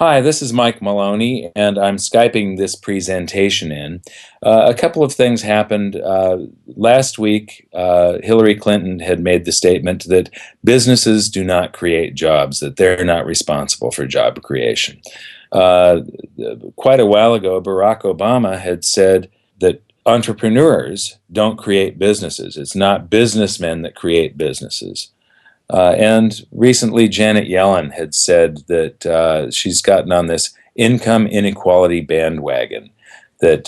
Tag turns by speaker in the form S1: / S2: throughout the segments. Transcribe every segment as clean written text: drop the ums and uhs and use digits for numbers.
S1: Hi, this is Mike Maloney, and I'm Skyping this presentation in. A couple of things happened. Last week, Hillary Clinton had made the statement that businesses do not create jobs, that they're not responsible for job creation. Uh, Quite a while ago, Barack Obama had said that entrepreneurs don't create businesses. It's not businessmen that create businesses. And recently, Janet Yellen had said that she's gotten on this income inequality bandwagon, that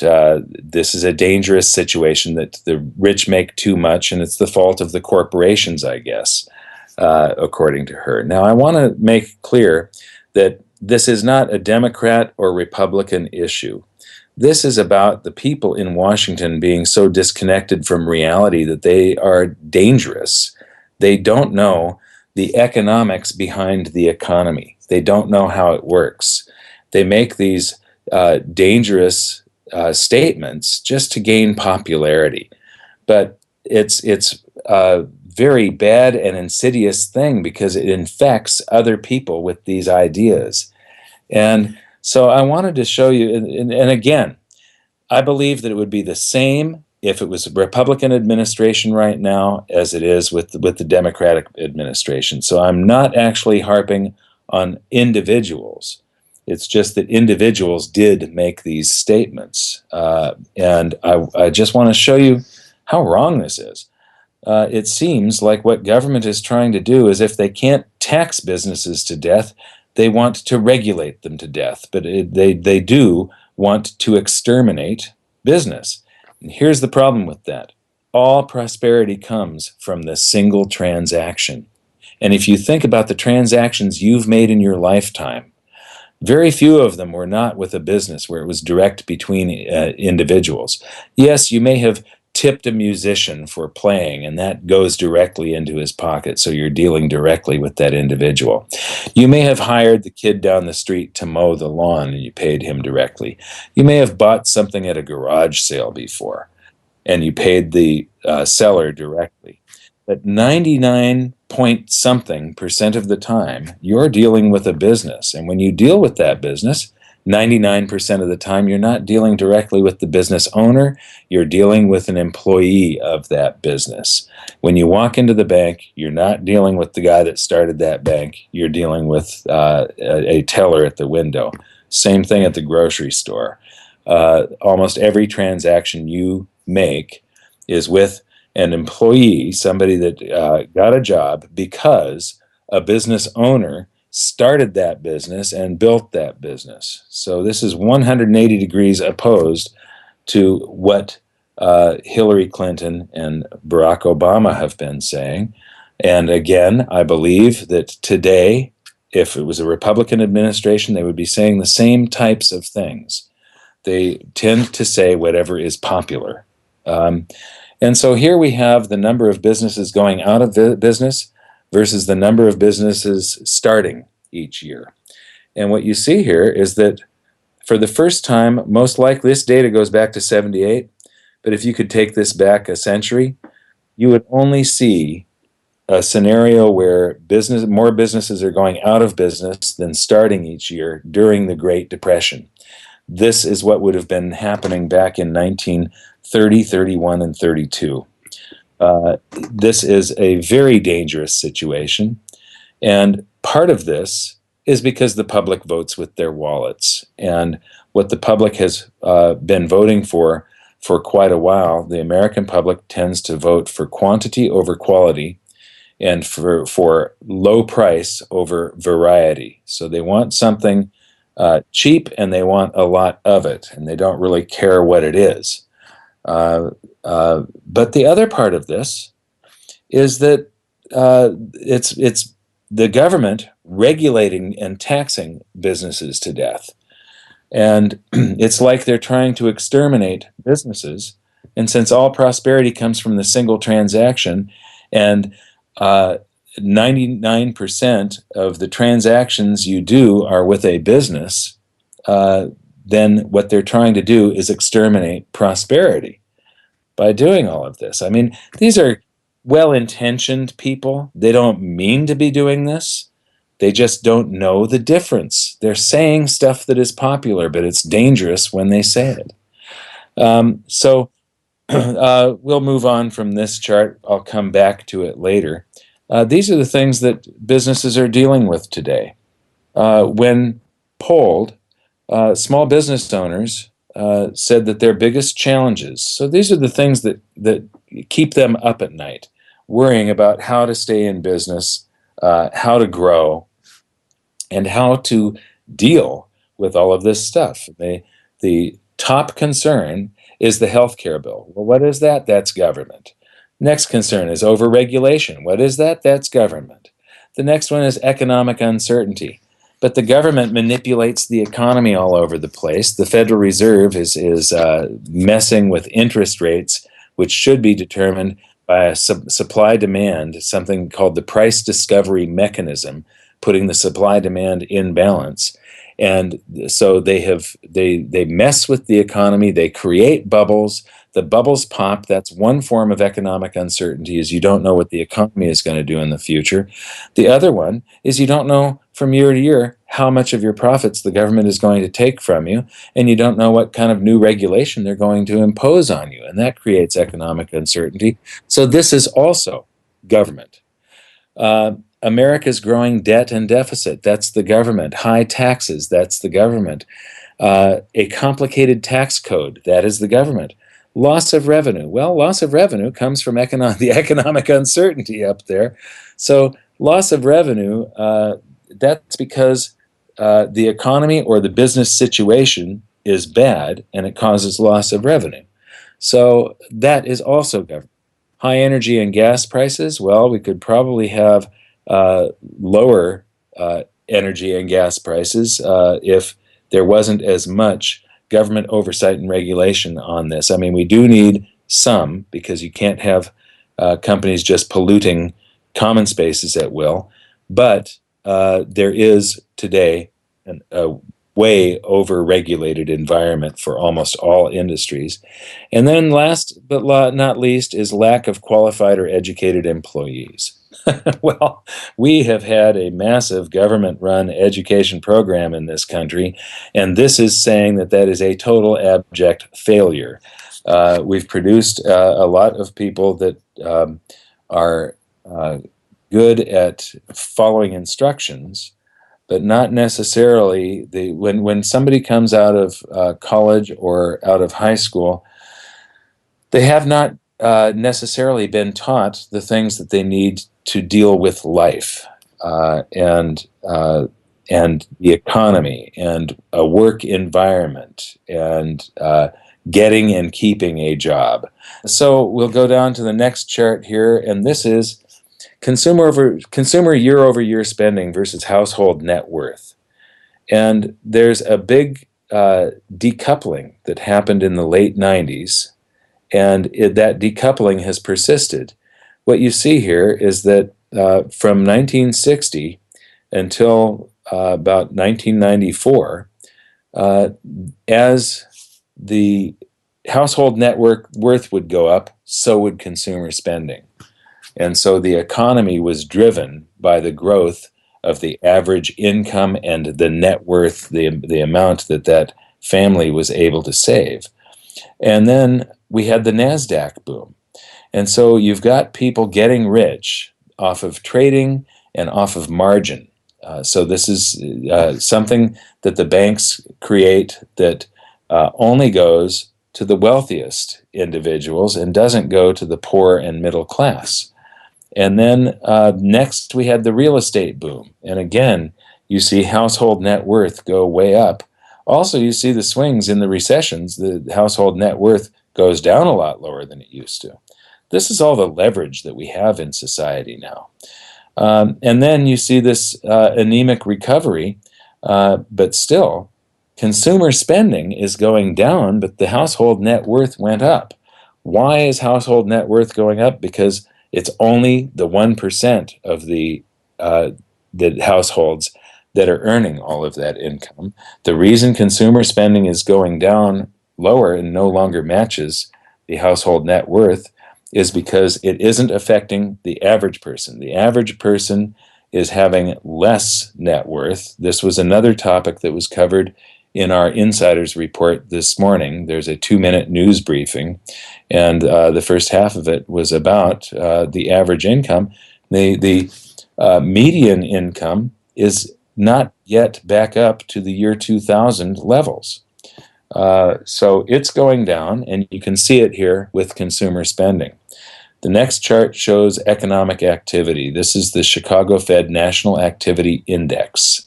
S1: this is a dangerous situation, that the rich make too much, and it's the fault of the corporations, I guess, according to her. Now, I want to make clear that this is not a Democrat or Republican issue. This is about the people in Washington being so disconnected from reality that they are dangerous. They don't know the economics behind the economy. They don't know how it works. They make these dangerous statements just to gain popularity. But it's a very bad and insidious thing because it infects other people with these ideas. And so I wanted to show you, and again, I believe that it would be the same if it was a Republican administration right now as it is with the Democratic administration. So I'm not actually harping on individuals. It's just that individuals did make these statements. And I just want to show you how wrong this is. It seems like what government is trying to do is if they can't tax businesses to death, they want to regulate them to death. But they do want to exterminate business. And here's the problem with that. All prosperity comes from the single transaction. And if you think about the transactions you've made in your lifetime, very few of them were not with a business where it was direct between individuals. Yes, you may have tipped a musician for playing, and that goes directly into his pocket, so you're dealing directly with that individual. You may have hired the kid down the street to mow the lawn, and you paid him directly. You may have bought something at a garage sale before, and you paid the seller directly. But 99 point something percent of the time, you're dealing with a business. And when you deal with that business, 99% of the time, you're not dealing directly with the business owner, you're dealing with an employee of that business. When you walk into the bank, you're not dealing with the guy that started that bank, you're dealing with a teller at the window. Same thing at the grocery store. Almost every transaction you make is with an employee, somebody that got a job because a business owner started that business and built that business. So this is 180 degrees opposed to what Hillary Clinton and Barack Obama have been saying. And again, I believe that today, if it was a Republican administration, they would be saying the same types of things. They tend to say whatever is popular. And so here we have the number of businesses going out of business versus the number of businesses starting each year. And what you see here is that for the first time, most likely this data goes back to 78, but if you could take this back a century, you would only see a scenario where more businesses are going out of business than starting each year during the Great Depression. This is what would have been happening back in 1930, 31, and 32. This is a very dangerous situation, and part of this is because the public votes with their wallets. And what the public has been voting for quite a while, the American public tends to vote for quantity over quality and for low price over variety. So they want something cheap and they want a lot of it, and they don't really care what it is. But the other part of this is that it's the government regulating and taxing businesses to death. And it's like they're trying to exterminate businesses. And since all prosperity comes from the single transaction, and 99% of the transactions you do are with a business, then what they're trying to do is exterminate prosperity by doing all of this. I mean, these are well-intentioned people. They don't mean to be doing this, They just don't know the difference. They're saying stuff that is popular, but it's dangerous when they say it. So we'll move on from this chart. I'll come back to it later. These are the things that businesses are dealing with today. When polled, small business owners said that their biggest challenges, so these are the things that keep them up at night, worrying about how to stay in business, how to grow, and how to deal with all of this stuff. The top concern is the healthcare bill. Well, what is that? That's government. Next concern is overregulation. What is that? That's government. The next one is economic uncertainty. But the government manipulates the economy all over the place. The Federal Reserve is messing with interest rates, which should be determined by a supply-demand, something called the price discovery mechanism, putting the supply-demand in balance. And so they mess with the economy. They create bubbles. The bubbles pop. That's one form of economic uncertainty, is you don't know what the economy is going to do in the future. The other one is you don't know from year to year how much of your profits the government is going to take from you, and you don't know what kind of new regulation they're going to impose on you, and that creates economic uncertainty. So this is also government. America's growing debt and deficit, that's the government. High taxes, that's the government. A complicated tax code, that is the government. Loss of revenue. Well, loss of revenue comes from the economic uncertainty up there. So loss of revenue, that's because the economy or the business situation is bad and it causes loss of revenue. So that is also government. High energy and gas prices, well, we could probably have lower energy and gas prices if there wasn't as much government oversight and regulation on this. I mean, we do need some, because you can't have companies just polluting common spaces at will, but there is today a way over-regulated environment for almost all industries. And then last but not least is lack of qualified or educated employees. Well, we have had a massive government-run education program in this country, and this is saying that that is a total abject failure. We've produced a lot of people that are good at following instructions, but not necessarily when somebody comes out of college or out of high school, they have not necessarily been taught the things that they need to deal with life and the economy and a work environment and getting and keeping a job. So we'll go down to the next chart here, and this is consumer year-over-year spending versus household net worth. And there's a big decoupling that happened in the late 90s, and that decoupling has persisted. What you see here is that from 1960 until about 1994, as the household net worth would go up, so would consumer spending. And so the economy was driven by the growth of the average income and the net worth, the amount that family was able to save. And then we had the NASDAQ boom. And so you've got people getting rich off of trading and off of margin. So this is something that the banks create that only goes to the wealthiest individuals and doesn't go to the poor and middle class. And then next we had the real estate boom. And again, you see household net worth go way up. Also, you see the swings in the recessions. The household net worth goes down a lot lower than it used to. This is all the leverage that we have in society now. And then you see this anemic recovery, but still, consumer spending is going down, but the household net worth went up. Why is household net worth going up? Because it's only the 1% of the households that are earning all of that income. The reason consumer spending is going down lower and no longer matches the household net worth is because it isn't affecting the average person. The average person is having less net worth. This was another topic that was covered in our insiders report this morning. There's a 2-minute news briefing, and the first half of it was about the average income. The median income is not yet back up to the year 2000 levels. So it's going down, and you can see it here with consumer spending. The next chart shows economic activity. This is the Chicago Fed National Activity Index.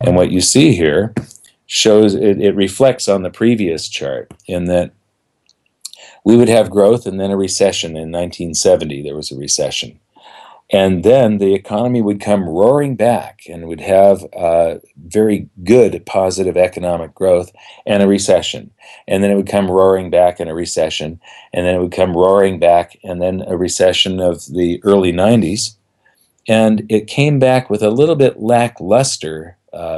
S1: And what you see here shows it reflects on the previous chart in that we would have growth and then a recession. In 1970, there was a recession. And then the economy would come roaring back and would have very good positive economic growth and a recession. And then it would come roaring back and a recession. And then it would come roaring back and then a recession of the early 90s. And it came back with a little bit lackluster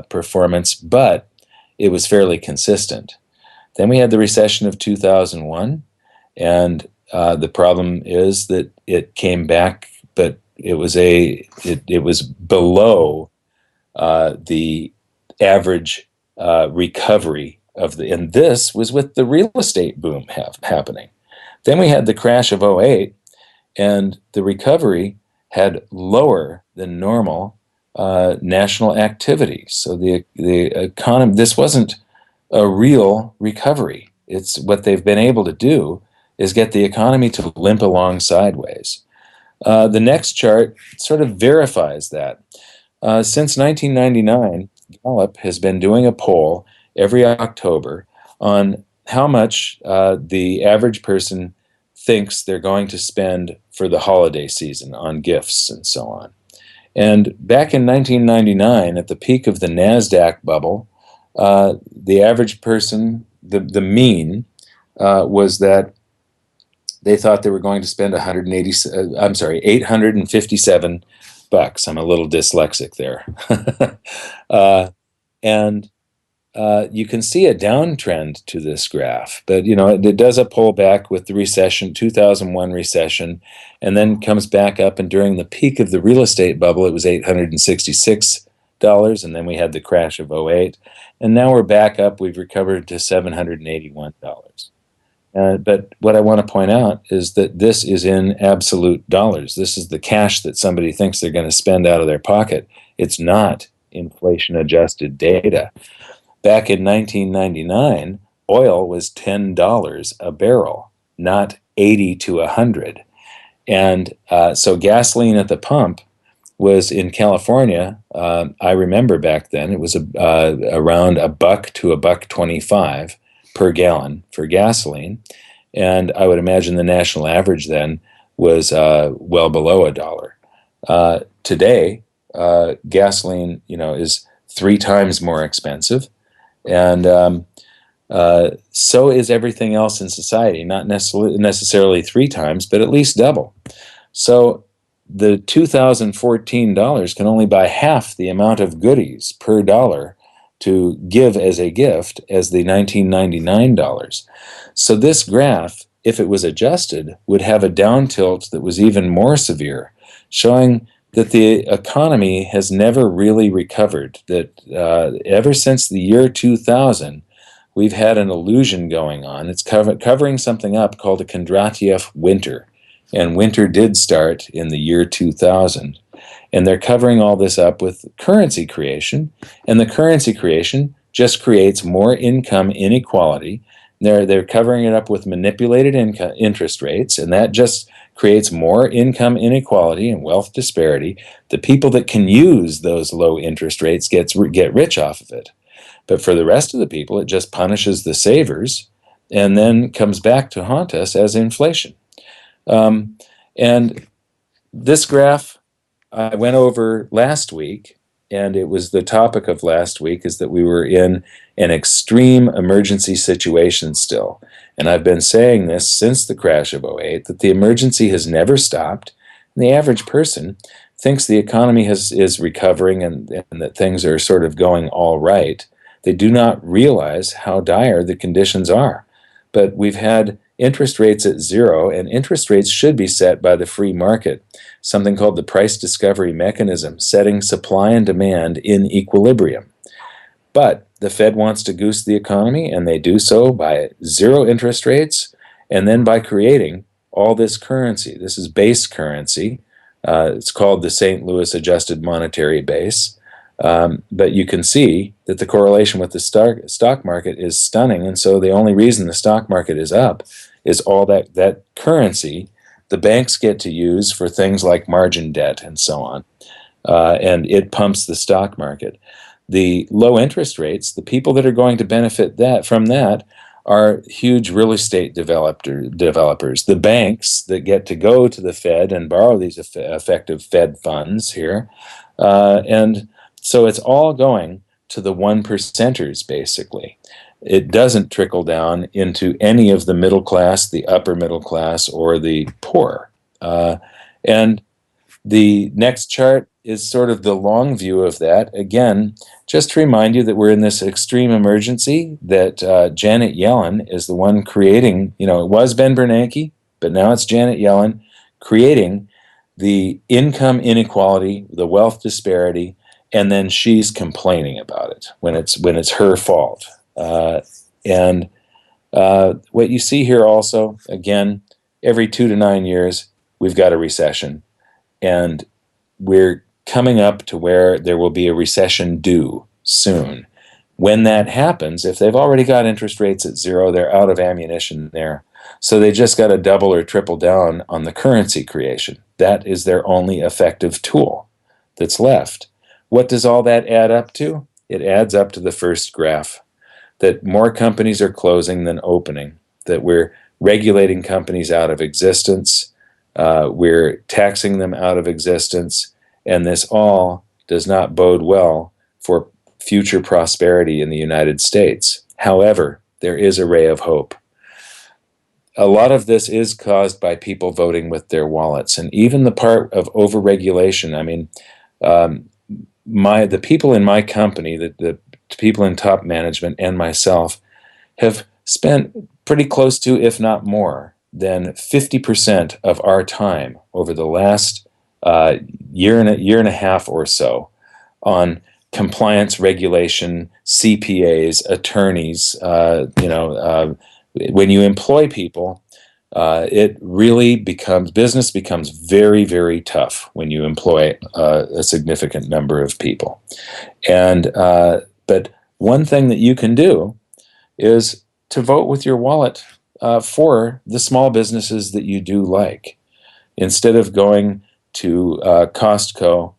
S1: performance, but it was fairly consistent. Then we had the recession of 2001. And the problem is that it came back, but it was below the average recovery of and this was with the real estate boom happening. Then we had the crash of '08, and the recovery had lower than normal national activity. So the economy, this wasn't a real recovery. It's what they've been able to do is get the economy to limp along sideways. The next chart sort of verifies that. Since 1999, Gallup has been doing a poll every October on how much the average person thinks they're going to spend for the holiday season on gifts and so on. And back in 1999, at the peak of the NASDAQ bubble, the average person, the mean was that they thought they were going to spend $857. I'm a little dyslexic there. And you can see a downtrend to this graph, but it does a pullback with the recession, 2001 recession, and then comes back up. And during the peak of the real estate bubble, it was $866, and then we had the crash of '08, and now we're back up. We've recovered to $781. But what I want to point out is that this is in absolute dollars. This is the cash that somebody thinks they're going to spend out of their pocket. It's not inflation-adjusted data. Back in 1999, oil was $10 a barrel, not 80 to 100. And so gasoline at the pump was in California. I remember back then it was around $1 to $1.25 per gallon for gasoline, and I would imagine the national average then was well below $1. Today, gasoline, is 3 times more expensive, and so is everything else in society. Not necessarily 3 times, but at least double. So the 2014 dollars can only buy half the amount of goodies per dollar to give as a gift as the 1999 dollars. So this graph, if it was adjusted, would have a down tilt that was even more severe, showing that the economy has never really recovered, that ever since the year 2000, we've had an illusion going on. It's covering something up called a Kondratiev winter, and winter did start in the year 2000. And they're covering all this up with currency creation, and the currency creation just creates more income inequality. They're covering it up with manipulated interest rates, and that just creates more income inequality and wealth disparity. The people that can use those low interest rates get rich off of it. But for the rest of the people, it just punishes the savers and then comes back to haunt us as inflation. And this graph I went over last week, and it was the topic of last week, is that we were in an extreme emergency situation still. And I've been saying this since the crash of '08, that the emergency has never stopped. And the average person thinks the economy is recovering and that things are sort of going all right. They do not realize how dire the conditions are. But we've had interest rates at zero, and interest rates should be set by the free market, something called the price discovery mechanism, setting supply and demand in equilibrium. But the Fed wants to goose the economy, and they do so by zero interest rates and then by creating all this currency. This is base currency. It's called the St. Louis Adjusted Monetary Base. But you can see that the correlation with the stock market is stunning, and so the only reason the stock market is up is all that currency the banks get to use for things like margin debt and so on, and it pumps the stock market. The low interest rates, the people that are going to benefit from that are huge real estate developers, the banks that get to go to the Fed and borrow these effective Fed funds here, and so it's all going to the one percenters, basically. It doesn't trickle down into any of the middle class, the upper middle class, or the poor. And the next chart is sort of the long view of that. Again, just to remind you that we're in this extreme emergency, that Janet Yellen is the one creating, it was Ben Bernanke, but now it's Janet Yellen creating the income inequality, the wealth disparity, and then she's complaining about it when it's her fault. And what you see here also, again, every 2 to 9 years, we've got a recession. And we're coming up to where there will be a recession due soon. When that happens, if they've already got interest rates at zero, they're out of ammunition there. So they just got to double or triple down on the currency creation. That is their only effective tool that's left. What does all that add up to? It adds up to the first graph, that more companies are closing than opening, that we're regulating companies out of existence, we're taxing them out of existence, and this all does not bode well for future prosperity in the United States. However, there is a ray of hope. A lot of this is caused by people voting with their wallets, and even the part of overregulation. I mean, the people in my company, the people in top management and myself, have spent pretty close to, if not more, than 50% of our time over the last year and a half or so on compliance, regulation, CPAs, attorneys. When you employ people, it really business becomes very, very tough when you employ a significant number of people. And but one thing that you can do is to vote with your wallet for the small businesses that you do like. Instead of going to Costco,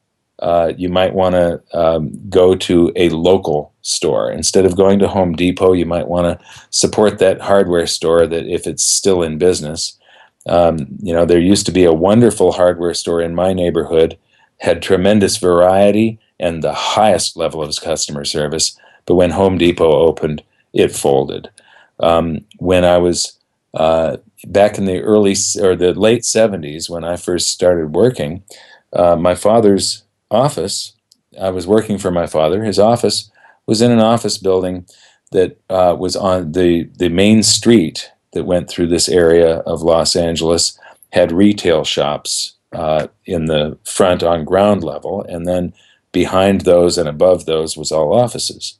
S1: you might want to go to a local store. Instead of going to Home Depot, you might want to support that hardware store that, if it's still in business. There used to be a wonderful hardware store in my neighborhood, had tremendous variety and the highest level of customer service. But when Home Depot opened, it folded. When I was back in the late 70s, when I first started working, my father's office, I was working for my father. His office was in an office building that was on the main street that went through this area of Los Angeles, had retail shops in the front on ground level, and then behind those and above those was all offices.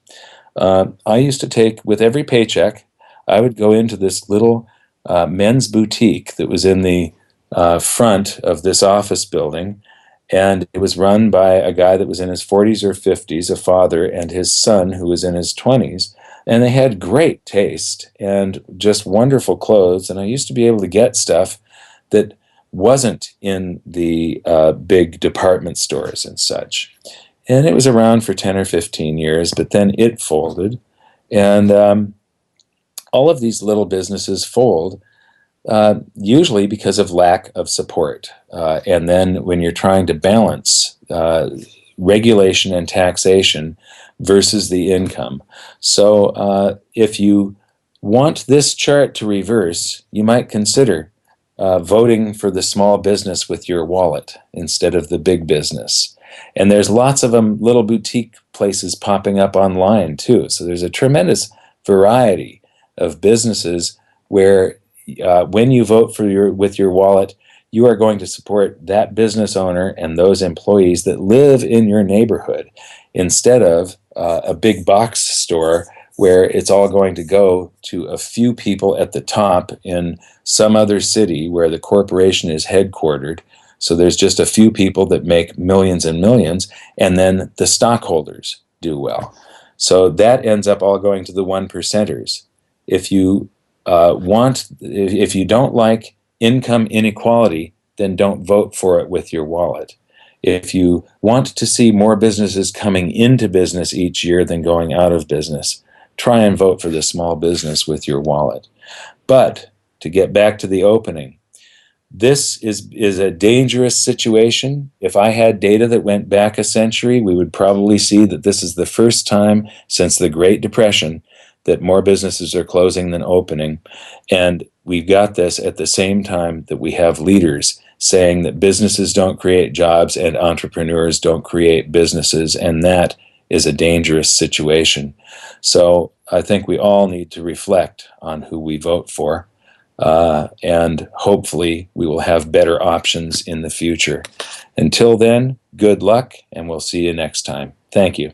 S1: I used to take, with every paycheck, I would go into this little men's boutique that was in the front of this office building, and it was run by a guy that was in his 40s or 50s, a father, and his son who was in his 20s, and they had great taste and just wonderful clothes, and I used to be able to get stuff that wasn't in the big department stores and such. And it was around for 10 or 15 years, but then it folded, and all of these little businesses fold, usually because of lack of support. And then when you're trying to balance regulation and taxation versus the income. So if you want this chart to reverse, you might consider voting for the small business with your wallet instead of the big business. And there's lots of them, little boutique places popping up online too. So there's a tremendous variety of businesses where when you vote with your wallet, you are going to support that business owner and those employees that live in your neighborhood, instead of a big box store where it's all going to go to a few people at the top in some other city where the corporation is headquartered. So there's just a few people that make millions and millions, and then the stockholders do well. So that ends up all going to the one percenters. If you if you don't like income inequality, then don't vote for it with your wallet. If you want to see more businesses coming into business each year than going out of business, try and vote for the small business with your wallet. But to get back to the opening, this is a dangerous situation. If I had data that went back a century, we would probably see that this is the first time since the Great Depression that more businesses are closing than opening. And we've got this at the same time that we have leaders saying that businesses don't create jobs and entrepreneurs don't create businesses, and that is a dangerous situation. So I think we all need to reflect on who we vote for. And hopefully we will have better options in the future. Until then, good luck, and we'll see you next time. Thank you.